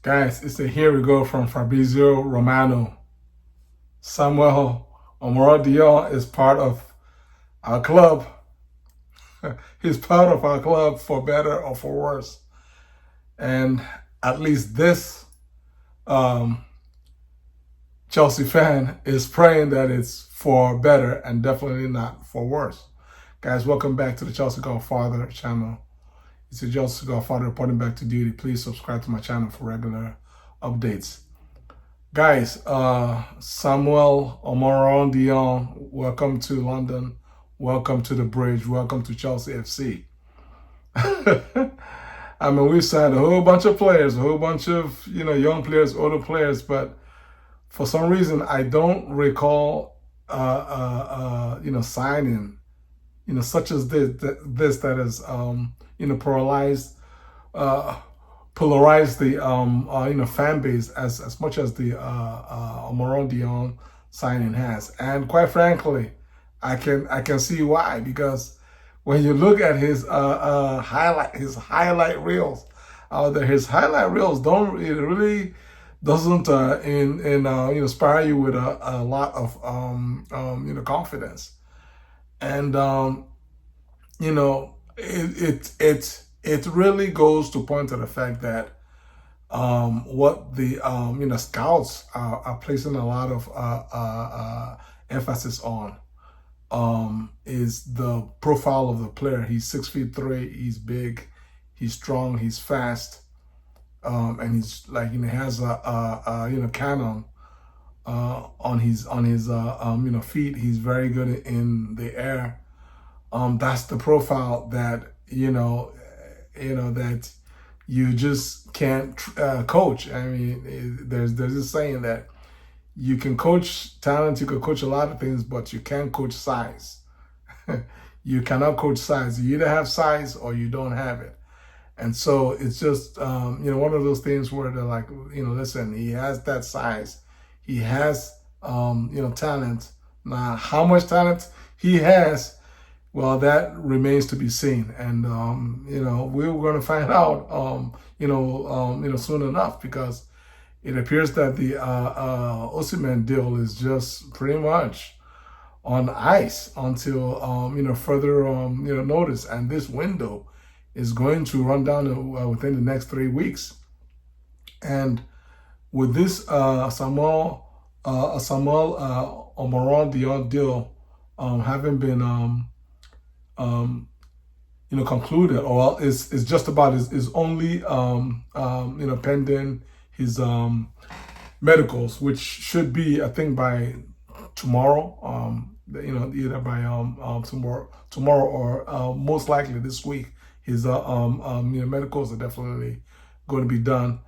Guys, it's a here we go from Fabrizio Romano. Samuel Omorodion is part of our club. He's part of our club for better or for worse. And at least this um, Chelsea fan is praying that it's for better and definitely not for worse. Guys, welcome back to the Chelsea Godfather channel. It's the Chelsea Godfather reporting back to duty. Please subscribe to my channel for regular updates. Guys, Samuel Omorodion, welcome to London. Welcome to the bridge. Welcome to Chelsea FC. I mean, we signed a whole bunch of players, a whole bunch of, young players, older players, but for some reason, I don't recall, signing, such as this that is, polarized the, fan base as much as the Omorodion signing has. And quite frankly, I can see why, because when you look at his highlight reels out there, his highlight reels doesn't inspire you with a lot of confidence. And it really goes to point to the fact that what the scouts are placing a lot of emphasis on is the profile of the player. He's 6'3", he's big, he's strong, he's fast, and he's has a cannon on his feet. He's very good in the air. That's the profile that that you just can't coach. I mean, there's this saying that you can coach talent, you can coach a lot of things, but you can't coach size. You cannot coach size. You either have size or you don't have it. And so it's just, one of those things where they're like, listen, he has that size. He has, talent. Now, how much talent he has, well, that remains to be seen. And, we're going to find out, soon enough, because it appears that the Osimhen deal is just pretty much on ice until further notice, and this window is going to run down within the next 3 weeks. And with this Samuel Omorodion deal having been concluded, or is just about is only pending his medicals, which should be, I think, by tomorrow. Either by tomorrow or most likely this week. His medicals are definitely going to be done.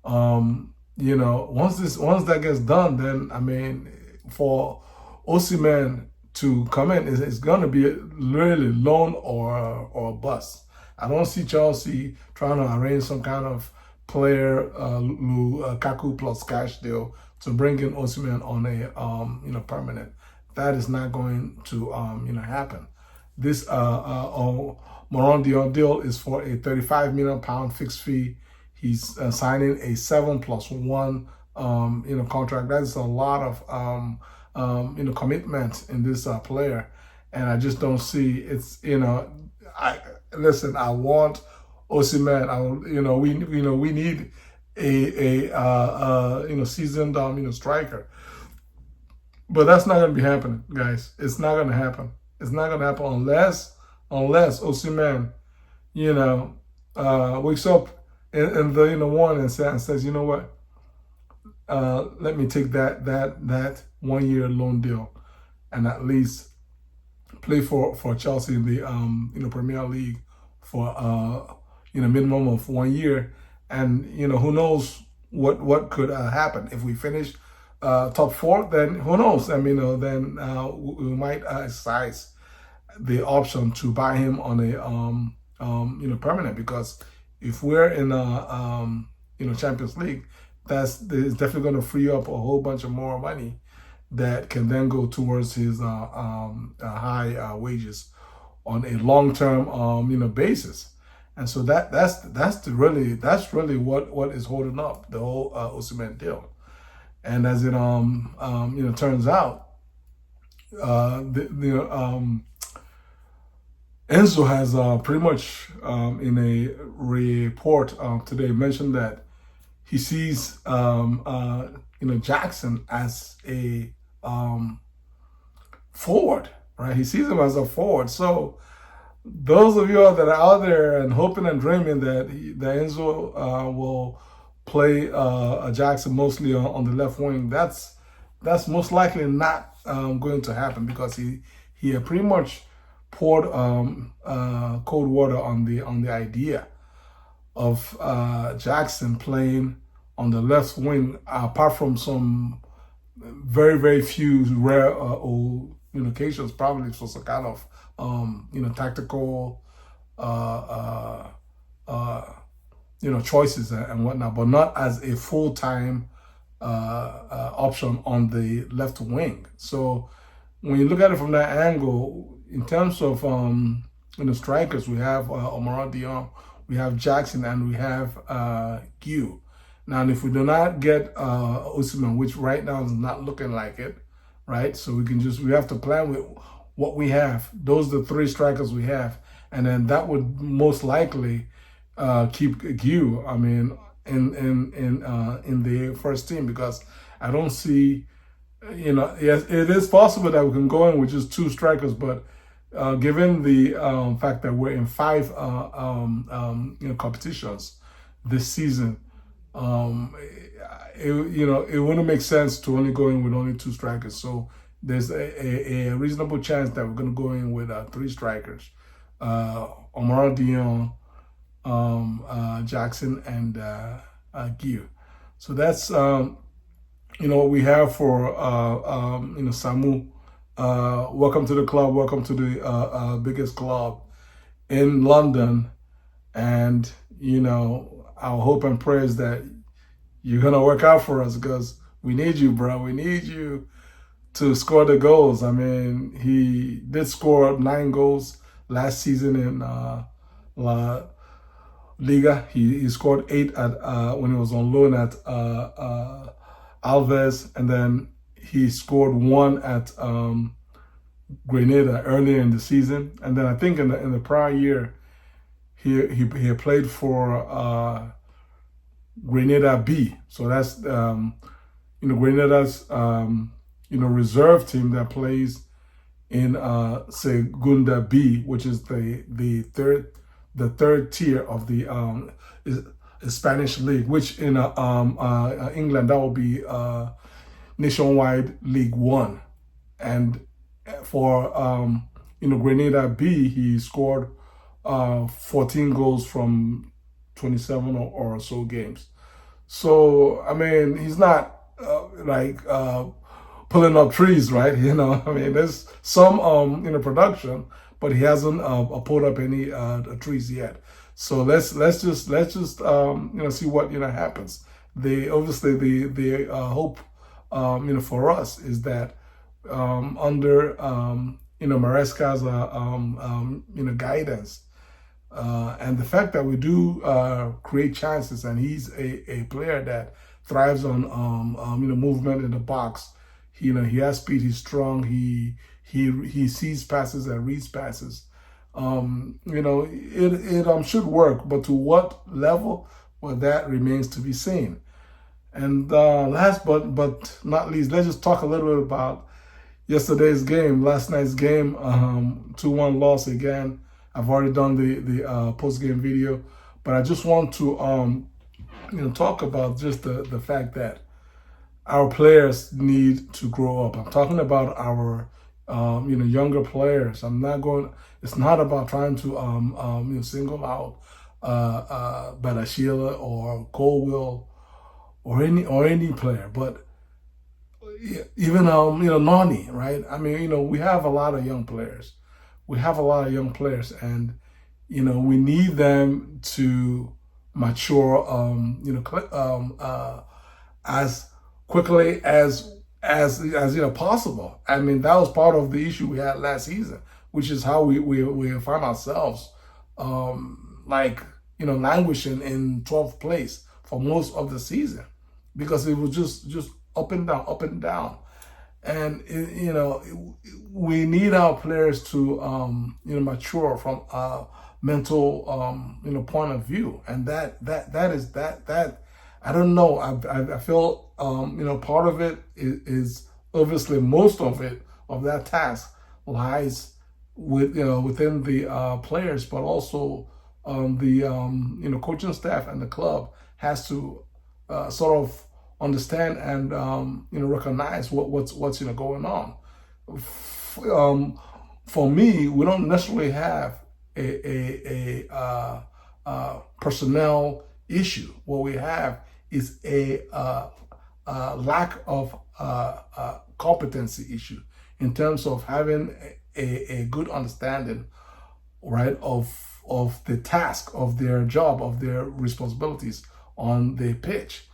Once that gets done, then I mean, for Osimhen to come in, it's going to be really loan or bust. I don't see Chelsea trying to arrange some kind of player Lukaku plus cash deal to bring in Osimhen on a permanent. That is not going to happen. This Omorodion deal is for a £35 million fixed fee. He's signing a 7+1 contract. That is a lot of commitment in this player, and I just don't see it's I want Osimhen. We need a seasoned striker, but that's not going to be happening, guys. It's not going to happen. It's not going to happen unless Osimhen wakes up in the morning and says, you know what, let me take that 1 year loan deal and at least play for Chelsea in the Premier League for minimum of 1 year. And who knows what could happen if we finish top 4? Then who knows? I mean, then we might exercise the option to buy him on a permanent, because if we're in Champions League, it's definitely going to free up a whole bunch of more money that can then go towards his high wages on a long-term basis. And so that's really what is holding up the whole Osimhen deal. And as it turns out, Enzo has pretty much in a report today mentioned that he sees Jackson as a forward, right? He sees him as a forward. So those of you that are out there and hoping and dreaming that Enzo will play Jackson mostly on the left wing, that's most likely not going to happen, because he pretty much poured cold water on the idea of Jackson playing on the left wing, apart from some very few rare occasions, probably for some kind of tactical choices and whatnot, but not as a full-time option on the left wing. So when you look at it from that angle, in terms of strikers, we have Omorodion, we have Jackson, and we have Gyu. Now, if we do not get Osimhen, which right now is not looking like it, right? So we have to plan with what we have. Those are the three strikers we have, and then that would most likely keep Gyu, I mean, in the first team, because I don't see, yes, it is possible that we can go in with just two strikers, but given the fact that we're in 5 competitions this season, it wouldn't make sense to only go in with only 2 strikers. So there's a reasonable chance that we're going to go in with 3 strikers, Omorodion, Jackson, and Gyu. So that's what we have for SAMU. Welcome to the club. Welcome to the biggest club in London. And our hope and prayer is that you're gonna work out for us, because we need you, bro. We need you to score the goals. I mean, he did score 9 goals last season in La Liga. He scored 8 at when he was on loan at Alves, and then he scored 1 at Grenada earlier in the season. And then I think in the prior year, he played for Grenada B. So that's Grenada's reserve team that plays in Segunda B, which is the third tier of the Spanish league, which in England that will be Nationwide League 1. And for Grenada B, he scored 14 goals from 27 or so games. So I mean, he's not pulling up trees, right? I mean, there's some production, but he hasn't pulled up any trees yet. So let's just see what happens. The hope for us is that under Maresca's guidance, and the fact that we do create chances, and he's a player that thrives on movement in the box. He has speed. He's strong. He sees passes and reads passes. It should work, but to what level? Well, that remains to be seen. And last but not least, let's just talk a little bit about yesterday's game, last night's game, 2-1 loss again. I've already done the post-game video, but I just want to talk about just the fact that our players need to grow up. I'm talking about our younger players. It's not about trying to single out Badashila or Colwell or any player, but even Nani, right? I mean, we have a lot of young players. And we need them to mature as quickly as possible. I mean, that was part of the issue we had last season, which is how we found ourselves like, languishing in 12th place for most of the season, because it was just up and down, up and down. And we need our players to mature from a mental point of view, and that is that I don't know. I feel part of it is obviously, most of it, of that task, lies within the players, but also the coaching staff and the club has to sort of understand and recognize what's going on. For me, we don't necessarily have a personnel issue. What we have is a lack of competency issue in terms of having a good understanding, right, of the task, of their job, of their responsibilities on the pitch.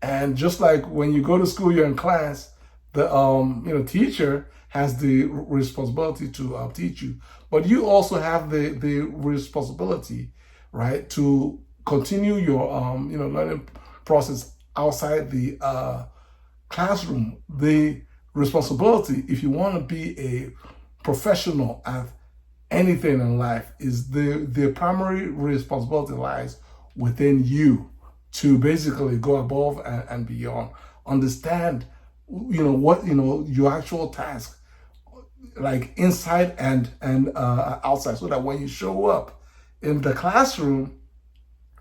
And just like when you go to school, you're in class, the teacher has the responsibility to teach you, but you also have the responsibility, right, to continue your learning process outside the classroom. The responsibility, if you want to be a professional at anything in life, is the primary responsibility lies within you to basically go above and beyond. Understand, what your actual task, like inside and outside, so that when you show up in the classroom,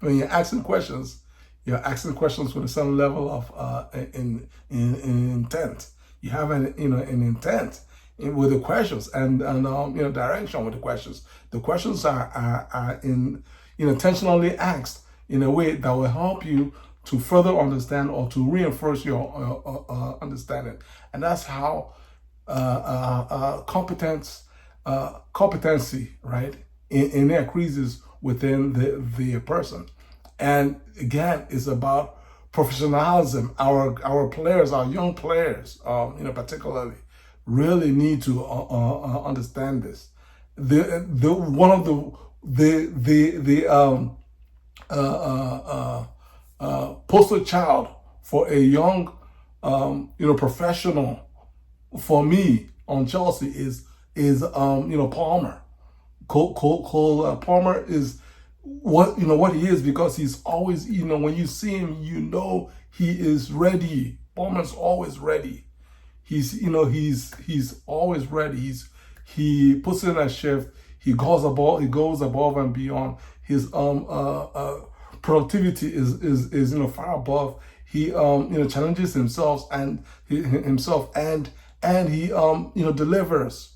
when you're asking questions with a certain level of intent. You have an intent with the questions, and direction with the questions. The questions are intentionally asked in a way that will help you to further understand or to reinforce your understanding. And that's how competency, right, increases within the person. And again, it's about professionalism. Our players, our young players, particularly, really need to understand this. One of the poster child for a young professional for me on Chelsea is Palmer. Cole Palmer is what he is, because he's always, when you see him, he is ready. Palmer's always ready. He's always ready. He puts in a shift. He goes above and beyond. His productivity is far above. He challenges himself and he delivers,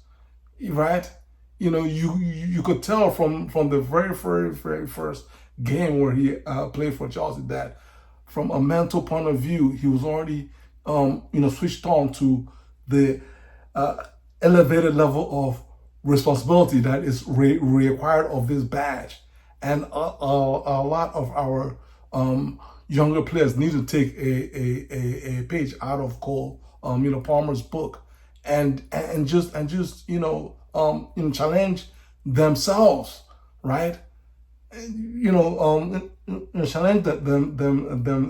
right? You could tell from the very first game where he played for Chelsea that from a mental point of view, he was already switched on to the elevated level of responsibility that is required of this badge. And a lot of our younger players need to take a page out of Cole Palmer's book and just challenge themselves, right? Challenge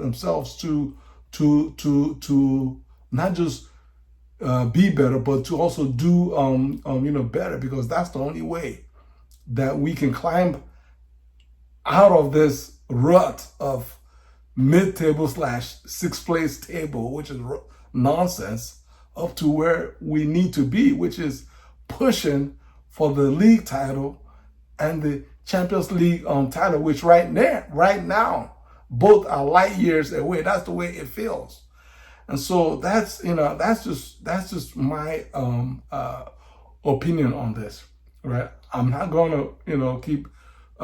themselves to not just be better, but to also do better, because that's the only way that we can climb out of this rut of mid-table / sixth place table, which is nonsense, up to where we need to be, which is pushing for the league title and the Champions League title, which right now, both are light years away. That's the way it feels. And so that's just my opinion on this, right? I'm not going to keep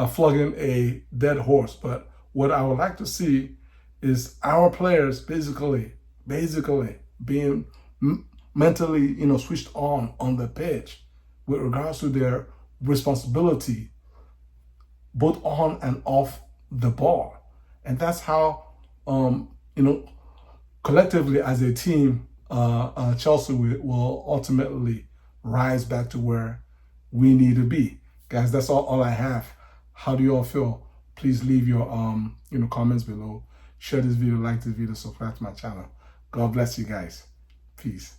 flogging a dead horse, but what I would like to see is our players basically being mentally switched on the pitch with regards to their responsibility both on and off the ball. And that's how collectively as a team, Chelsea will ultimately rise back to where we need to be. Guys, that's all I have. How do you all feel? Please leave your comments below. Share this video, like this video, subscribe to my channel. God bless you guys. Peace.